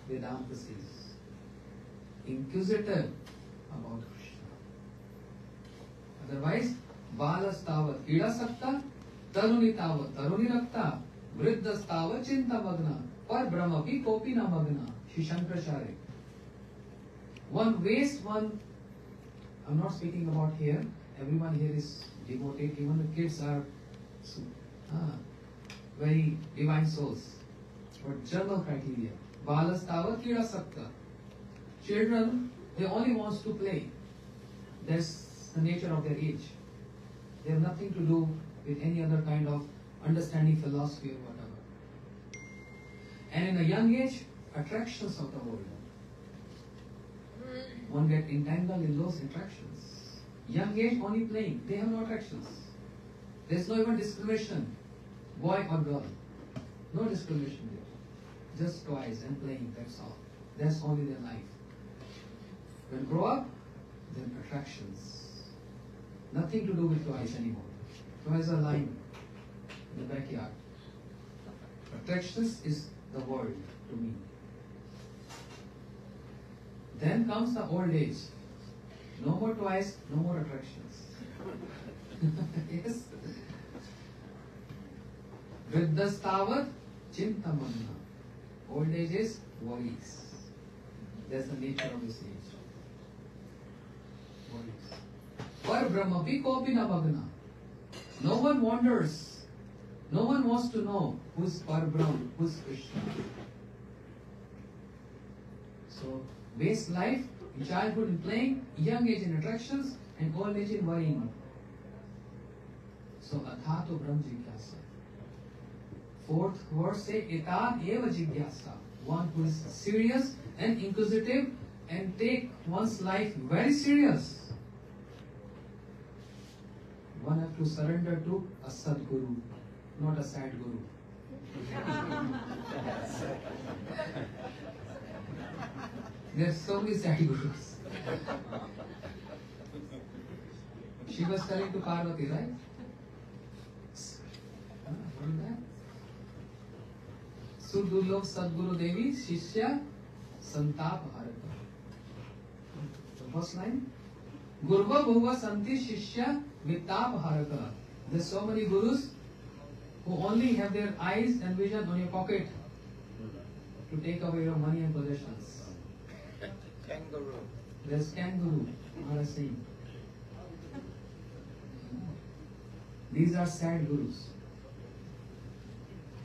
Vedanta says. Inquisitive about Krishna. Otherwise, balas tavat ida sakta, taruni tavat taruni rakta, vriddhas tavat chinta magna, par brahma bhi kopi na magna. Shri Shankaracharya. One waste, one. I'm not speaking about here. Everyone here is devoted. Even the kids are very divine souls. But general criteria. Balas tavat ida sakta. Children, they only want to play. That's the nature of their age. They have nothing to do with any other kind of understanding philosophy or whatever. And in a young age, attractions of the world. One gets entangled in those attractions. Young age, only playing. They have no attractions. There's no even discrimination, boy or girl. No discrimination there. Just toys and playing, that's all. That's only their life. When grow up, then attractions. Nothing to do with toys anymore. Toys are lying in the backyard. Attractions is the world to me. Then comes the old age. No more toys, no more attractions. Yes. Vriddhastavat chintamana. Old age is worries. That's the nature of this age. Par Brahma pi kopi na magna. No one wonders. No one wants to know who's Par Brahma, who's Krishna. So, waste life in childhood in playing, young age in attractions, and old age in worrying. So, Athato Brahma Jigyasa. Fourth verse say, Etad eva Jigyasa. One who is serious and inquisitive and take one's life very serious. One have to surrender to a Sadguru, not a sad guru. There are so many sad gurus. She was telling to Parvati, right? What is that? Sudurlabh Sadguru Devi Shishya Santap Harata. The first line. Gurva Bhuva Santi Shishya Vitap Harata. There's so many gurus who only have their eyes and vision on your pocket to take away your money and possessions. Kangaroo. There's kangaroo, not a saint. These are sad gurus.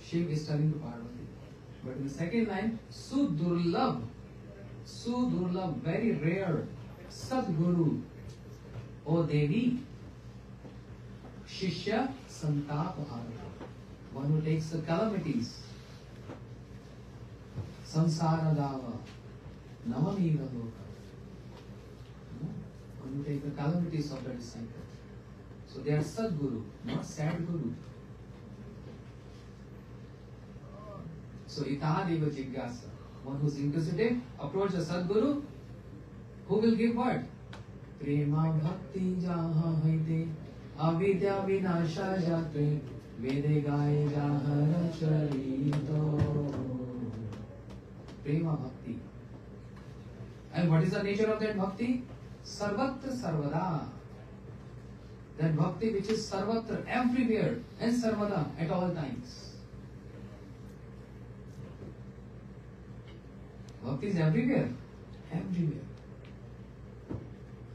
Shiv is telling to Parvati. But in the second line, Sudurlabh. Sudurlabh, very rare. Sadguru. O Devi. Shishya Santap Harata. One who takes the calamities. Samsara Dava. Navamira Loka. One who takes the calamities of the disciple. So they are Sadguru, not sad guru. So Itadeva Jigyasa. One who is inquisitive, approach the Sadguru, who will give what? Prema Bhakti Jaha Haite Avidya Vinasha Jate Vede Gaye Jahara Charito. Prema Bhakti. And what is the nature of that Bhakti? Sarvatra Sarvada. That bhakti which is sarvatra, everywhere, and sarvada, at all times. Bhakti is everywhere. Everywhere.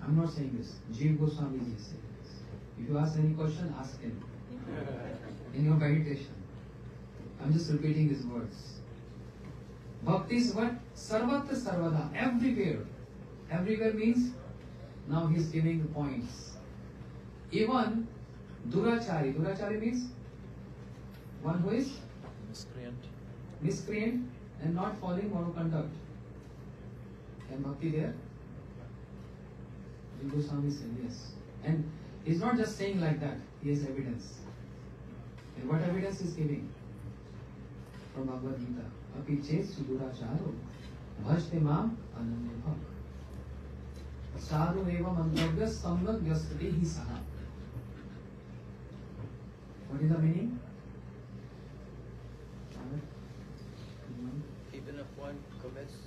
I'm not saying this. Jiva Goswami ji says this. If you ask any question, ask him. In your meditation. I'm just repeating his words. Bhakti is what? Sarvatra sarvada. Everywhere. Everywhere means, now he's giving the points. Even durachari. Durachari means one who is miscreant and not following moral conduct. And bhakti there? Goswami said yes. And he's not just saying like that, he has evidence. And what evidence is giving? From Bhagavad Gita. Api chet suduracharo bhajte mam ananya bhak. Sadhu eva mantravya samyak vyastati hi saha. What is the meaning? Even if one commits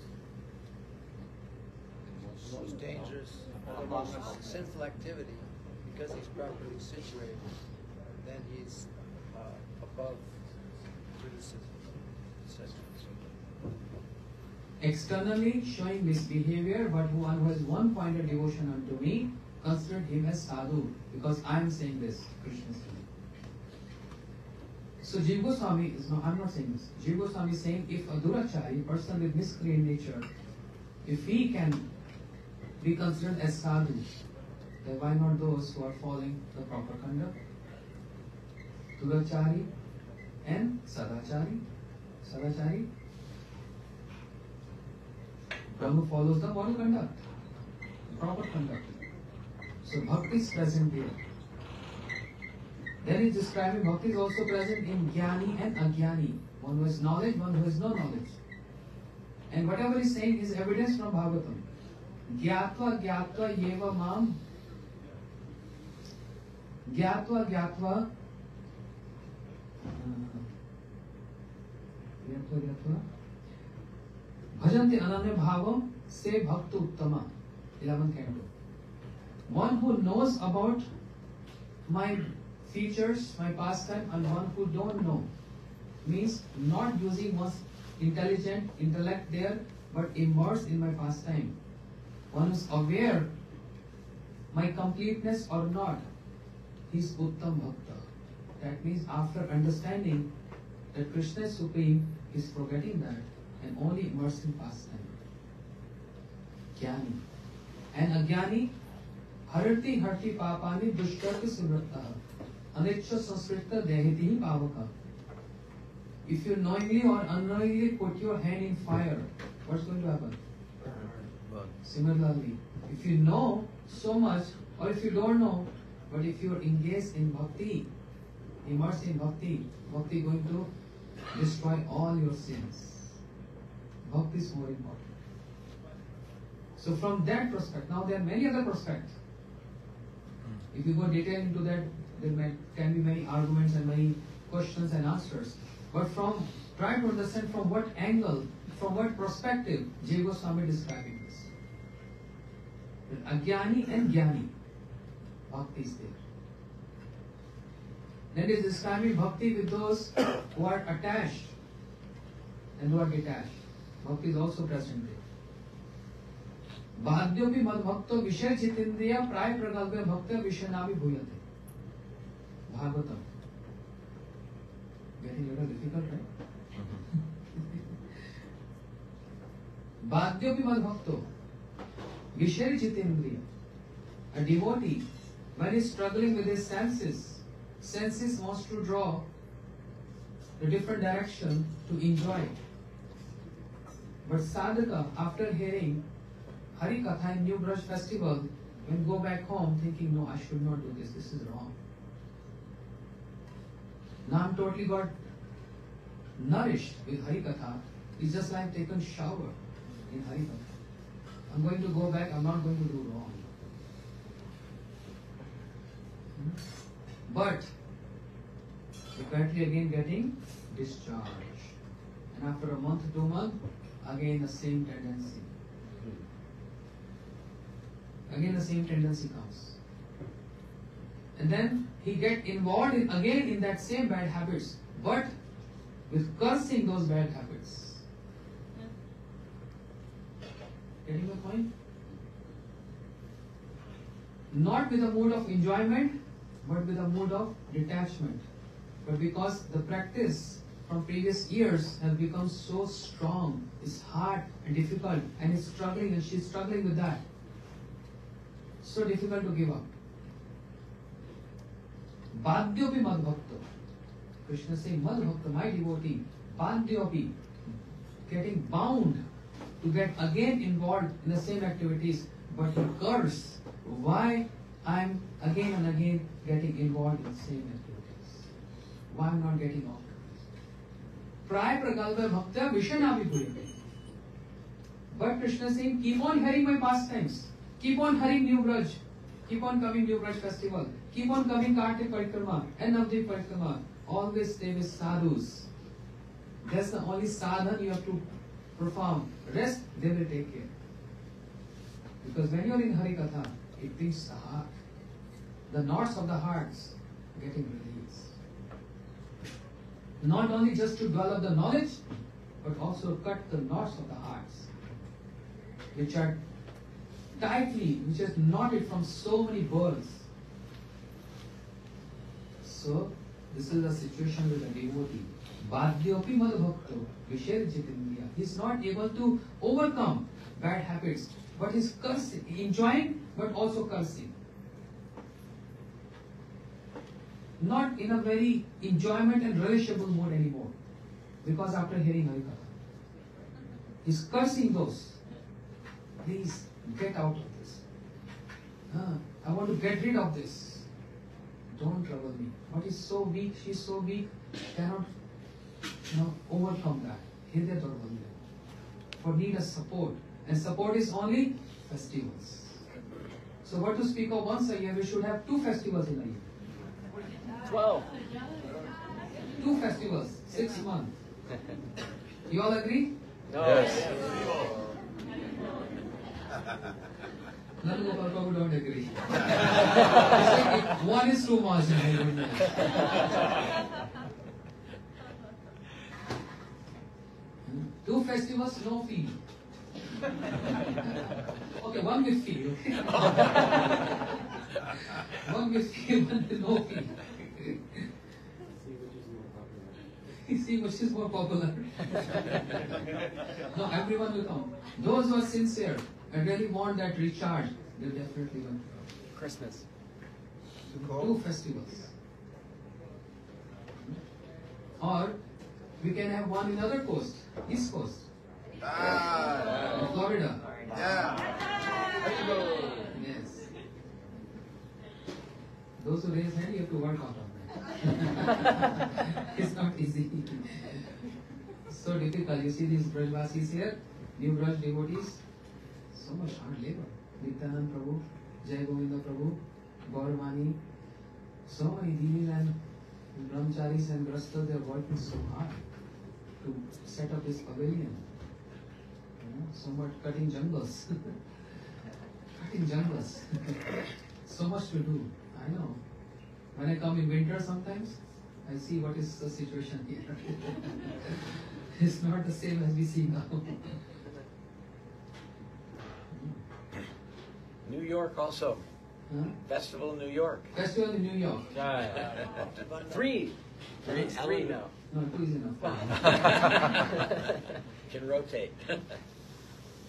the most dangerous, the most sinful activity, because he's properly situated, then he's above criticism. Externally showing misbehavior, but one who has one pointed devotion unto me, consider him as sadhu, because I am saying this, Krishna is saying. So Jiva Goswami is not, I'm not saying this. Jiva Goswami is saying if a durachari, person with miscreant nature, if he can be considered as sadhu, then why not those who are following the proper conduct? Durachari and sadachari. Sadachari, one who follows the moral conduct, proper conduct. So bhakti is present here. Then he's describing bhakti is also present in jnani and agyani. One who has knowledge, one who has no knowledge. And whatever he's saying is evidence from Bhagavatam. Gyatva gyatva yeva mam. Gyatva gyatva. Bhajanti ananya bhavam se bhakta uttama. 11th canto. One who knows about my features, my pastime, and one who don't know. Means not using one's intellect there, but immersed in my pastime. One who is aware my completeness or not. He's Uttam Bhakta. That means after understanding that Krishna is supreme, he's forgetting that and only immersed in pastime. Jnani. And Agyani, harati harti papani dushkarti sumrata. Anicha sanskrita dehiti pavaka. If you knowingly or unknowingly put your hand in fire, what's going to happen? Similarly, if you know so much, or if you don't know, but if you are engaged in bhakti, immersed in bhakti, bhakti is going to destroy all your sins. Bhakti is more important. So from that prospect, now there are many other prospects. If you go detail into that, there can be many arguments and many questions and answers. But try to understand from what angle, from what perspective, Jiva Goswami is describing this. Agyani and Jnani, bhakti is there. Then it is describing bhakti with those who are attached and who are detached. Bhakti is also present there. Bhadyopi mad bhakto vishaya chitindriya pray pragalpya bhakta vishanami bhuyate. Bhagavatam. Getting a little difficult, right? Bhadyopi mad bhakto vishaya chitindriya. A devotee, when he is struggling with his senses wants to draw the different direction to enjoy. But sadhaka, after hearing Hari Katha in New Braj festival, when go back home thinking, no, I should not do this, this is wrong. Now I'm totally got nourished with Hari Katha. It's just like taken shower in Hari Katha. I'm going to go back, I'm not going to do wrong. But apparently again getting discharged. And after a month, 2 months, again the same tendency. Again the same tendency comes. and then he get involved again in that same bad habits, but with cursing those bad habits. Getting the point? Not with a mood of enjoyment, but with a mood of detachment. But because the practice from previous years has become so strong, it's hard and difficult, and it's struggling, and she's struggling with that. So difficult to give up. Badyopi madbhakta. Krishna saying, madbhakta, my devotee, badyopi, getting bound to get again involved in the same activities, but he curse why I'm again and again getting involved in the same activities. Why I'm not getting off. Praya prakalpa bhaktya vishana vibhuyate. But Krishna is saying, keep on hearing my pastimes. Keep on hearing new Braj. Keep on coming new Braj festival. Keep on coming Kartik Parikrama and Navdeep Parikrama. Always stay with sadhus. That's the only sadhana you have to perform. Rest, they will take care. Because when you are in Hari Katha, it brings the heart. The knots of the hearts getting released. Not only just to develop the knowledge, but also cut the knots of the hearts, which are tightly, which is knotted from so many burrs. So, this is the situation with the devotee. Badyopi madbhakto visher jitindriya. He is not able to overcome bad habits, but he's cursing, enjoying, but also cursing. Not in a very enjoyment and relishable mood anymore, because after hearing Harikatha, he's cursing those. Please get out of this. I want to get rid of this. Don't trouble me. But he's so weak, she's so weak, cannot overcome that. Hridaya Durvalya. For need a support. And support is only festivals. So what to speak of once a year, we should have 2 festivals in a year. 12. 2 festivals, 6 months. You all agree? No. Yes. None of our people don't agree. It's like one is too much. I don't know. 2 festivals, no fee. Okay, one with fee. Okay? One with fee, one with no fee. See which is more popular. No, everyone will come. Those who are sincere and really want that recharge, they'll definitely come. Christmas. 2 festivals. Or we can have one in other coast, East Coast, Florida. Yes. Those who raise hand, you have to work on that. It's not easy. So difficult. You see these Brajvasis here, new Braj devotees, so much hard labor. Nityanand Prabhu, Jai Govinda Prabhu, Gauravani, so many Dinis and Brahmacharis and Grasthas, they are working so hard to set up this pavilion. So much cutting jungles. Cutting jungles. So much to do. I know. When I come in winter sometimes, I see what is the situation here. It's not the same as we see now. New York also. Huh? Festival in New York. Festival in New York. 3. It's 3 now. No, 2 is enough. Can rotate. 2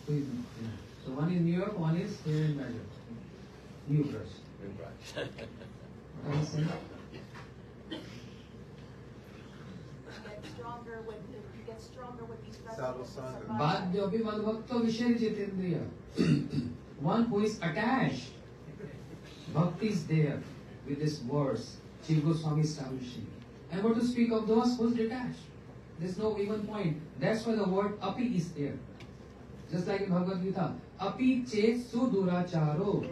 is enough. Yeah. So one is New York, one is here in Bangalore. New Braj. New Braj. What are you saying? You get stronger with these festivals. Badyopi madbhakta vishay jitindriya. One who is attached. Bhakti is there with this verse. Chief Goswami establishing. And what to speak of those who is detached? There's no even point. That's why the word api is there. Just like in Bhagavad Gita. Api che suduracharo.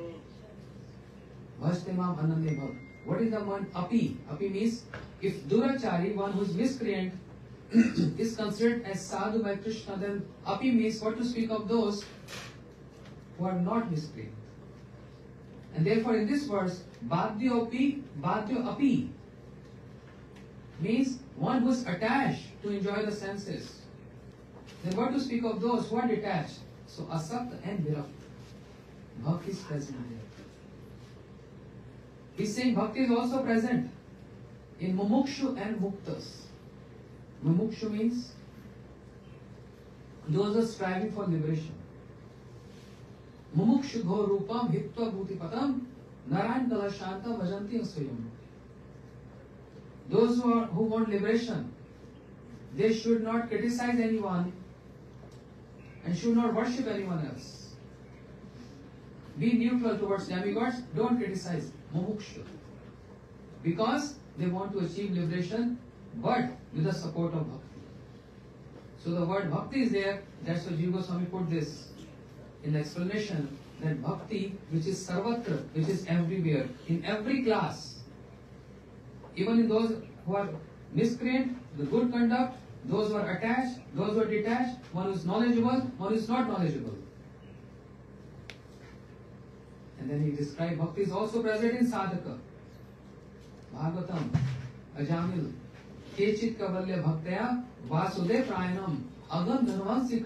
Bhajtemam anande bhav. What is the word api? Api means if durachari, one who is miscreant, is considered as sadhu by Krishna, then api means what to speak of those who are not miscreant. And therefore in this verse, Badhyo api means one who is attached to enjoy the senses. Then what to speak of those who are detached? So asakt and virakta. Bhakti is present there. He's saying bhakti is also present in mumukshu and muktas. Mumukshu means those are striving for liberation. Mumukshu gho rupam hitva bhuti patam narayan kalashanta vajanti aswayam. Those who want liberation, they should not criticize anyone and should not worship anyone else. Be neutral towards demigods, don't criticize. Mumukshu. Because they want to achieve liberation, but with the support of bhakti. So the word bhakti is there, that's why Jiva Goswami put this in the explanation, that bhakti, which is sarvatra, which is everywhere, in every class, even in those who are miscreant, the good conduct, those who are attached, those who are detached, one who is knowledgeable, one who is not knowledgeable. And then he described bhakti is also present in sadhaka. Bhagavatam, Ajamil, Kechit kavalya bhaktaya, Vasudev prayanam, agam dhanvansi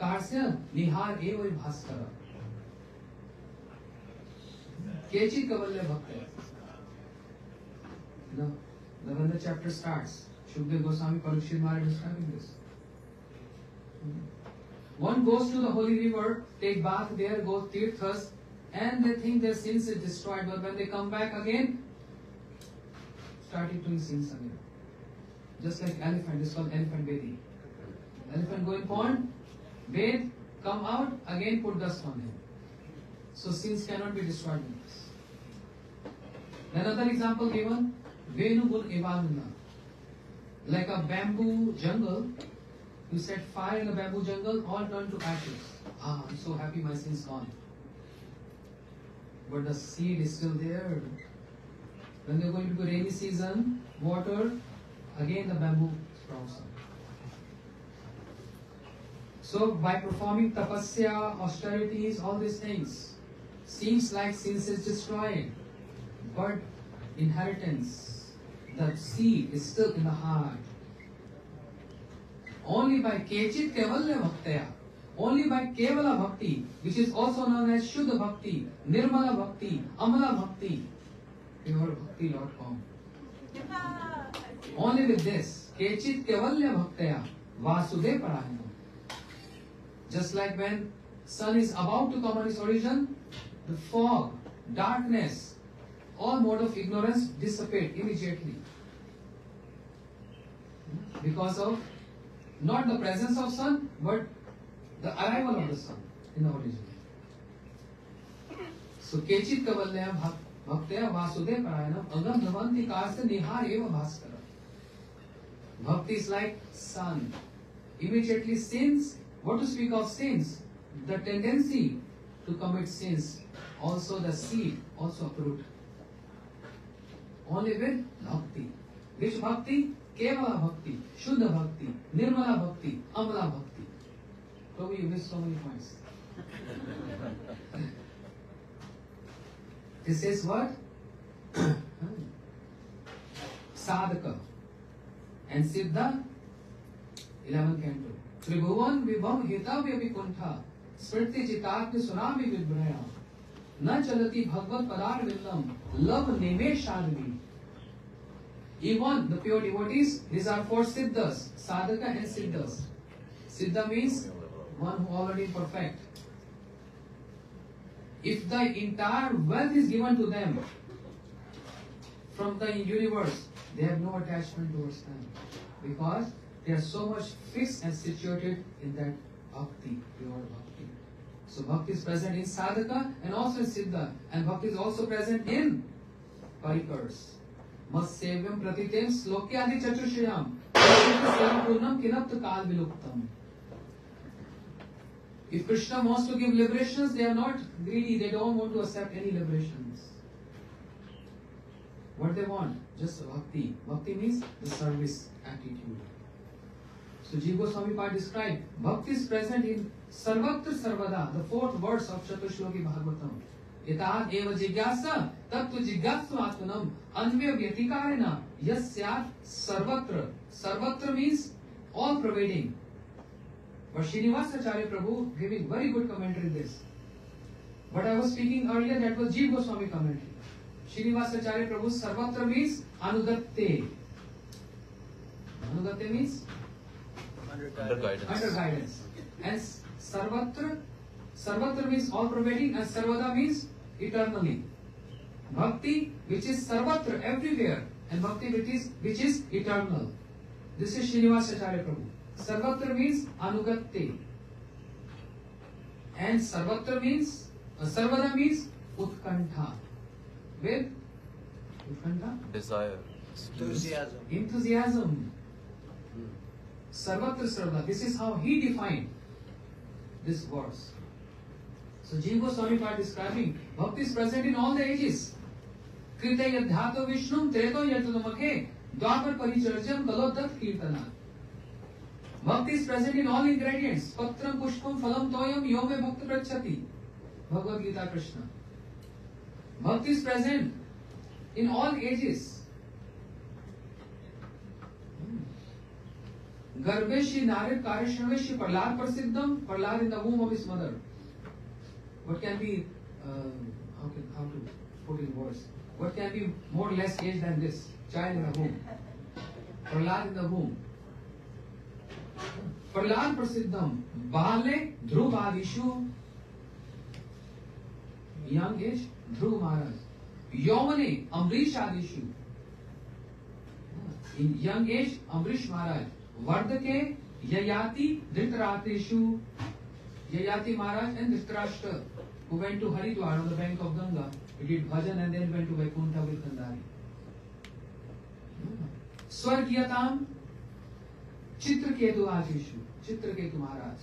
karsya, nihar eva bhaskara. Kechit kavalya bhaktaya. When the chapter starts, Shukdev Goswami Parikshit Maharaj describing this. One goes to the holy river, take bath there, go tirthas, and they think their sins is destroyed, but when they come back again, starting doing sins again. Just like elephant, this is called elephant bathing. Elephant go in pond, bathe, come out, again put dust on him. So sins cannot be destroyed with this. Another example given, Venu gun evanuna. Like a bamboo jungle, you set fire in a bamboo jungle, all turn to ashes. Ah, I'm so happy my sin is gone. But the seed is still there. When they're going to be rainy season, water, again the bamboo sprouts up. So by performing tapasya, austerities, all these things, seems like sins is destroyed. But inheritance, the seed is still in the heart. Only by Kechit Kevalya Bhaktaya, only by Kevala Bhakti, which is also known as Shuddha Bhakti, Nirmala Bhakti, Amala Bhakti, purebhakti.com. Only with this, Kechit Kevalya Bhaktaya, Vasudev Parayana. Just like when sun is about to come on its origin, the fog, darkness, all mode of ignorance dissipate immediately. Because of not the presence of sun, but the arrival of the sun in the origin. So Kechit Kavalya Bhaktaya Vasudev Parayanam Agam Dhavanti Karsa Nihar Eva Bhaskara. Bhakti is like sun. Immediately sins, what to speak of sins? The tendency to commit sins, also the seed, also uproot. Only with bhakti. Which bhakti? Kevala bhakti, Shuddha bhakti, Nirmala bhakti, Amala bhakti. Probably you missed so many points. This is what? Sadhaka. And Siddha, 11th canto. Tribhuvan vibham hitavya vikuntha, smriti chitatni sunami vibhraya, na chalati bhagvat padar vindam, love neme shadvi. Even the pure devotees, these are four siddhas, sadhaka and siddhas. Siddha means one who already perfect. If the entire wealth is given to them from the universe, they have no attachment towards them. Because they are so much fixed and situated in that bhakti, pure bhakti. So bhakti is present in sadhaka and also in siddha. And bhakti is also present in parikars. Massevyam pratitem slokyadi chatushyam sevapurnam kinapta kal viluktam. If Krishna wants to give liberations, they are not greedy, they don't want to accept any liberations. What they want? Just bhakti. Bhakti means the service attitude. So Jiva Goswami Pad described, bhakti is present in sarvatra sarvada, the fourth verse of Chaturshloki Bhagavatam. इताद एव जिज्ञासा तत्व जिज्ञासु आत्मनम अन्वय व्यतिकारेण यस्यात् सर्वत्र. Sarvatra means all pervading. But Srinivasacharya Prabhu giving very good commentary in this. What I was speaking earlier, that was Jiva Goswami commentary. Srinivasacharya Prabhu Sarvatra means Anugatte. Anugatte means Under guidance. under guidance. And Sarvatra means all pervading, and Sarvada means eternally. Bhakti, which is Sarvatra, everywhere, and Bhakti which is eternal. This is Srinivasacharya Prabhu. Sarvatra means Anugatte. And Sarvatra means, Sarvada means Utkantha. With Utkantha? Desire. Enthusiasm. Sarvatra Sarvada. This is how he defined this verse. So Jiva Goswami is describing Bhakti is present in all the ages. Krita yadhato vishnum treto yadhamakhe dwapar paricharjam kaloddat kirtana. Bhakti is present in all ingredients. Patram pushpam phalam toyam yome bhakta prachati. Bhagavad Gita Krishna. Bhakti is present in all ages. Garbheshi narid karishnveshi Prahlad prasiddham. Prahlad in the womb of his mother. What can be, how to put in words? What can be more or less age than this? Child in the womb. Prahlad in the womb. Prahlad prasiddham. Bale Dhruvadishu. Young age, Dhruv Maharaj. Yomane Amrish Adishu. In young age, Amrish Maharaj. Vardake Yayati Dhritarashtra. Yayati Maharaj and Dhritarashtra, who went to Haridwar on the bank of Ganga. He did bhajan and then went to Vaikuntha with Gandhari. Swargiyatam Chitraketu Ajishu. Chitraketu Maharaj.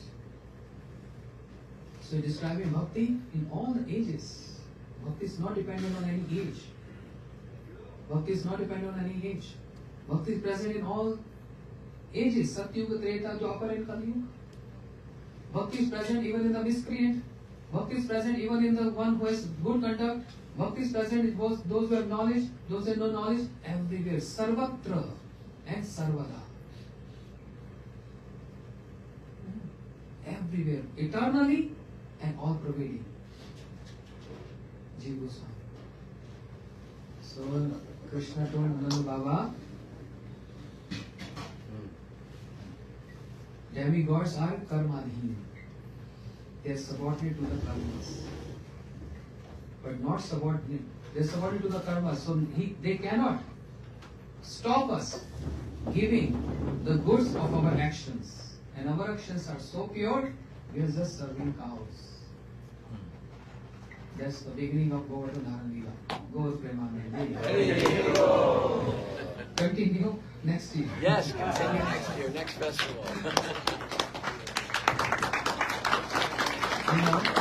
So describing Bhakti in all the ages. Bhakti is not dependent on any age. Bhakti is not dependent on any age. Bhakti is present in all ages. Satyuga, Treta, Dwapar and Kaliyuga. Bhakti is present even in the miscreant. Bhakti is present even in the one who has good conduct. Bhakti is present in those who have knowledge, those who have no knowledge, everywhere. Sarvatra and Sarvada. Everywhere. Eternally and all pervading. Jiva Goswami. So Krishna told Nanda Baba, demigods are karmadhin. They are subordinate to the karmas. But not subordinate. They are subordinate to the karmas. So they cannot stop us giving the goods of our actions. And our actions are so pure, we are just serving cows. That's the beginning of Govardhan Dharan Leela. Go Premanand. Continue next year. Yes, continue next year, next festival. You know,